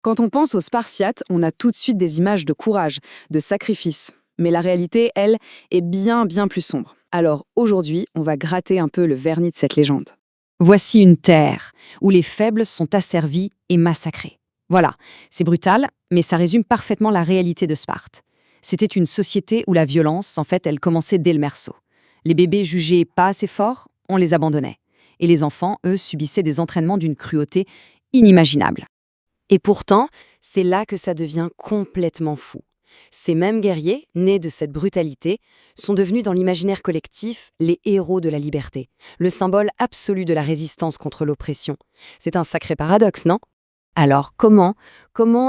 Quand on pense aux Spartiates, on a tout de suite des images de courage, de sacrifice. Mais la réalité, elle, est bien plus sombre. Alors aujourd'hui, on va gratter un peu le vernis de cette légende. Voici une terre où les faibles sont asservis et massacrés. Voilà, c'est brutal, mais ça résume parfaitement la réalité de Sparte. C'était une société où la violence, en fait, elle commençait dès le berceau. Les bébés jugés pas assez forts, on les abandonnait. Et les enfants, eux, subissaient des entraînements d'une cruauté inimaginable. Et pourtant, c'est là que ça devient complètement fou. Ces mêmes guerriers, nés de cette brutalité, sont devenus dans l'imaginaire collectif les héros de la liberté, le symbole absolu de la résistance contre l'oppression. C'est un sacré paradoxe, non? Alors comment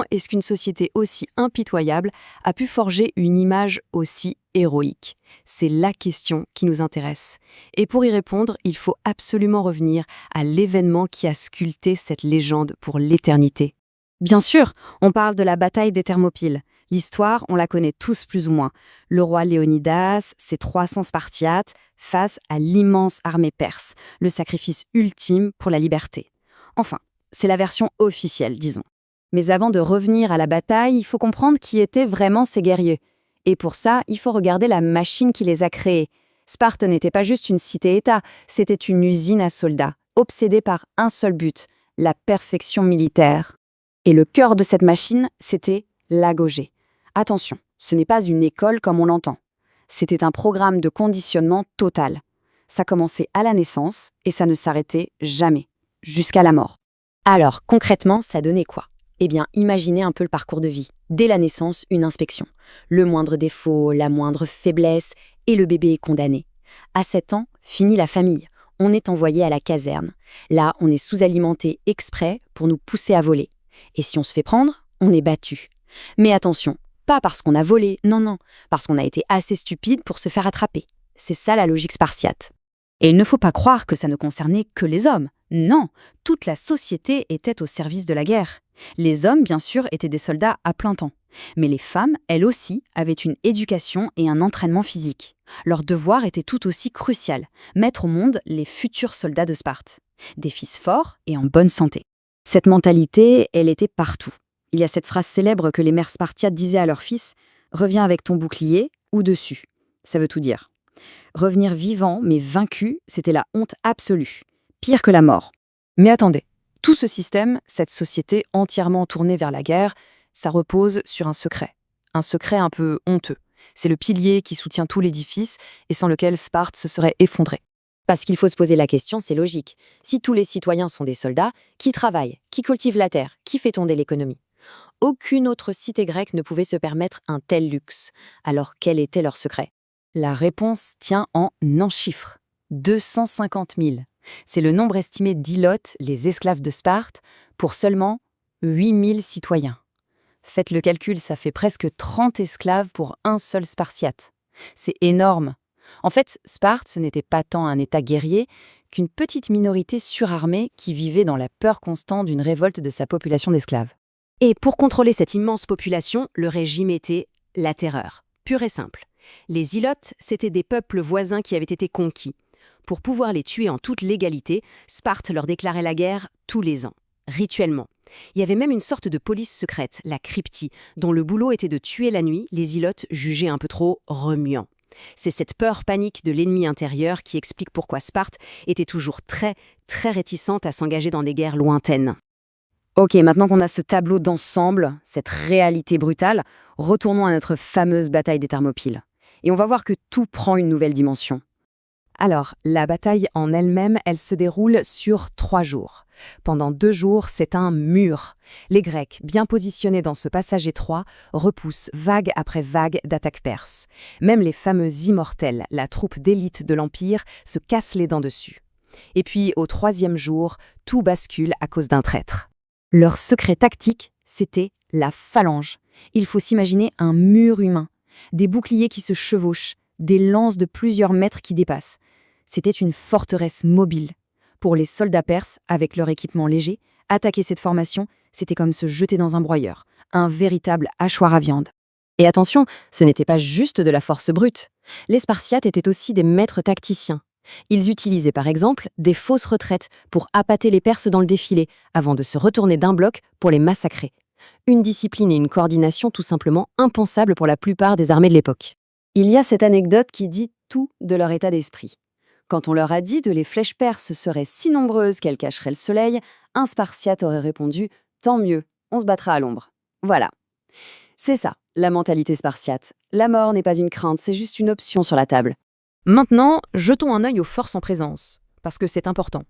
est-ce qu'une société aussi impitoyable a pu forger une image aussi héroïque? C'est la question qui nous intéresse. Et pour y répondre, il faut absolument revenir à l'événement qui a sculpté cette légende pour l'éternité. Bien sûr, on parle de la bataille des Thermopyles. L'histoire, on la connaît tous plus ou moins. Le roi Léonidas, ses 300 Spartiates, face à l'immense armée perse, le sacrifice ultime pour la liberté. Enfin, c'est la version officielle, disons. Mais avant de revenir à la bataille, il faut comprendre qui étaient vraiment ces guerriers. Et pour ça, il faut regarder la machine qui les a créés. Sparte n'était pas juste une cité-État, c'était une usine à soldats, obsédée par un seul but, la perfection militaire. Et le cœur de cette machine, c'était l'agogé. Attention, ce n'est pas une école comme on l'entend. C'était un programme de conditionnement total. Ça commençait à la naissance et ça ne s'arrêtait jamais, jusqu'à la mort. Alors, concrètement, ça donnait quoi? Eh bien, imaginez un peu le parcours de vie. Dès la naissance, une inspection. Le moindre défaut, la moindre faiblesse, et le bébé est condamné. À 7 ans, fini la famille. On est envoyé à la caserne. Là, on est sous-alimenté exprès pour nous pousser à voler. Et si on se fait prendre, on est battu. Mais attention, pas parce qu'on a volé, non, parce qu'on a été assez stupide pour se faire attraper. C'est ça la logique spartiate. Et il ne faut pas croire que ça ne concernait que les hommes. Non, toute la société était au service de la guerre. Les hommes, bien sûr, étaient des soldats à plein temps. Mais les femmes, elles aussi, avaient une éducation et un entraînement physique. Leur devoir était tout aussi crucial, mettre au monde les futurs soldats de Sparte. Des fils forts et en bonne santé. Cette mentalité, elle était partout. Il y a cette phrase célèbre que les mères spartiates disaient à leurs fils « Reviens avec ton bouclier ou dessus ». Ça veut tout dire. Revenir vivant mais vaincu, c'était la honte absolue. Pire que la mort. Mais attendez, tout ce système, cette société entièrement tournée vers la guerre, ça repose sur un secret. Un secret un peu honteux. C'est le pilier qui soutient tout l'édifice et sans lequel Sparte se serait effondrée. Parce qu'il faut se poser la question, c'est logique. Si tous les citoyens sont des soldats, qui travaille, qui cultive la terre, qui fait tourner l'économie? Aucune autre cité grecque ne pouvait se permettre un tel luxe. Alors quel était leur secret? La réponse tient en un chiffre. 250 000. C'est le nombre estimé d'Ilotes, les esclaves de Sparte, pour seulement 8 000 citoyens. Faites le calcul, ça fait presque 30 esclaves pour un seul Spartiate. C'est énorme. En fait, Sparte, ce n'était pas tant un État guerrier qu'une petite minorité surarmée qui vivait dans la peur constante d'une révolte de sa population d'esclaves. Et pour contrôler cette immense population, le régime était la terreur, pure et simple. Les Ilotes, c'étaient des peuples voisins qui avaient été conquis. Pour pouvoir les tuer en toute légalité, Sparte leur déclarait la guerre tous les ans, rituellement. Il y avait même une sorte de police secrète, la cryptie, dont le boulot était de tuer la nuit les Ilotes jugés un peu trop remuants. C'est cette peur panique de l'ennemi intérieur qui explique pourquoi Sparte était toujours très réticente à s'engager dans des guerres lointaines. Ok, maintenant qu'on a ce tableau d'ensemble, cette réalité brutale, retournons à notre fameuse bataille des Thermopyles. Et on va voir que tout prend une nouvelle dimension. Alors, la bataille en elle-même, elle se déroule sur 3 jours. Pendant 2 jours, c'est un mur. Les Grecs, bien positionnés dans ce passage étroit, repoussent vague après vague d'attaques perses. Même les fameux immortels, la troupe d'élite de l'Empire, se cassent les dents dessus. Et puis, au 3e jour, tout bascule à cause d'un traître. Leur secret tactique, c'était la phalange. Il faut s'imaginer un mur humain, des boucliers qui se chevauchent, des lances de plusieurs mètres qui dépassent. C'était une forteresse mobile. Pour les soldats perses, avec leur équipement léger, attaquer cette formation, c'était comme se jeter dans un broyeur, un véritable hachoir à viande. Et attention, ce n'était pas juste de la force brute. Les Spartiates étaient aussi des maîtres tacticiens. Ils utilisaient par exemple des fausses retraites pour appâter les Perses dans le défilé, avant de se retourner d'un bloc pour les massacrer. Une discipline et une coordination tout simplement impensables pour la plupart des armées de l'époque. Il y a cette anecdote qui dit tout de leur état d'esprit. Quand on leur a dit que les flèches perses seraient si nombreuses qu'elles cacheraient le soleil, un Spartiate aurait répondu « Tant mieux, on se battra à l'ombre ». Voilà. C'est ça, la mentalité spartiate. La mort n'est pas une crainte, c'est juste une option sur la table. Maintenant, jetons un œil aux forces en présence, parce que c'est important.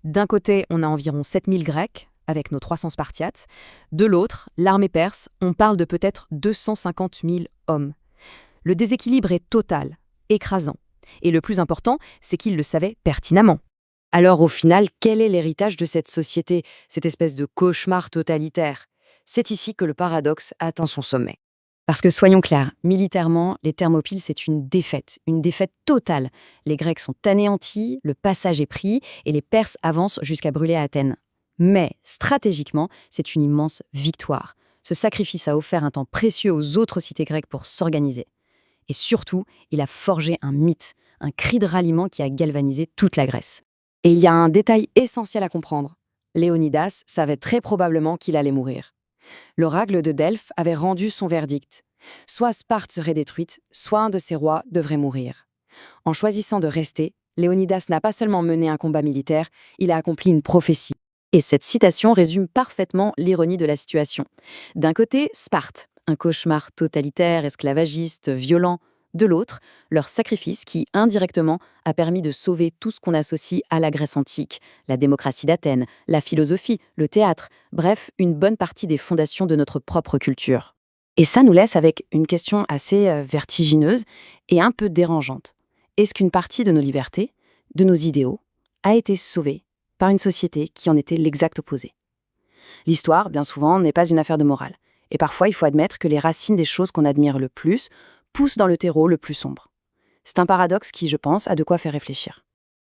D'un côté, on a environ 7000 Grecs, avec nos 300 Spartiates. De l'autre, l'armée perse, on parle de peut-être 250 000 hommes. Le déséquilibre est total, écrasant. Et le plus important, c'est qu'ils le savaient pertinemment. Alors au final, quel est l'héritage de cette société, cette espèce de cauchemar totalitaire? C'est ici que le paradoxe atteint son sommet. Parce que soyons clairs, militairement, les Thermopyles, c'est une défaite totale. Les Grecs sont anéantis, le passage est pris, et les Perses avancent jusqu'à brûler Athènes. Mais stratégiquement, c'est une immense victoire. Ce sacrifice a offert un temps précieux aux autres cités grecques pour s'organiser. Et surtout, il a forgé un mythe, un cri de ralliement qui a galvanisé toute la Grèce. Et il y a un détail essentiel à comprendre. Léonidas savait très probablement qu'il allait mourir. L'oracle de Delphes avait rendu son verdict. Soit Sparte serait détruite, soit un de ses rois devrait mourir. En choisissant de rester, Léonidas n'a pas seulement mené un combat militaire, il a accompli une prophétie. Et cette citation résume parfaitement l'ironie de la situation. D'un côté, Sparte, un cauchemar totalitaire, esclavagiste, violent. De l'autre, leur sacrifice qui, indirectement, a permis de sauver tout ce qu'on associe à la Grèce antique, la démocratie d'Athènes, la philosophie, le théâtre, bref, une bonne partie des fondations de notre propre culture. Et ça nous laisse avec une question assez vertigineuse et un peu dérangeante. Est-ce qu'une partie de nos libertés, de nos idéaux, a été sauvée par une société qui en était l'exact opposé? L'histoire, bien souvent, n'est pas une affaire de morale. Et parfois, il faut admettre que les racines des choses qu'on admire le plus poussent dans le terreau le plus sombre. C'est un paradoxe qui, je pense, a de quoi faire réfléchir.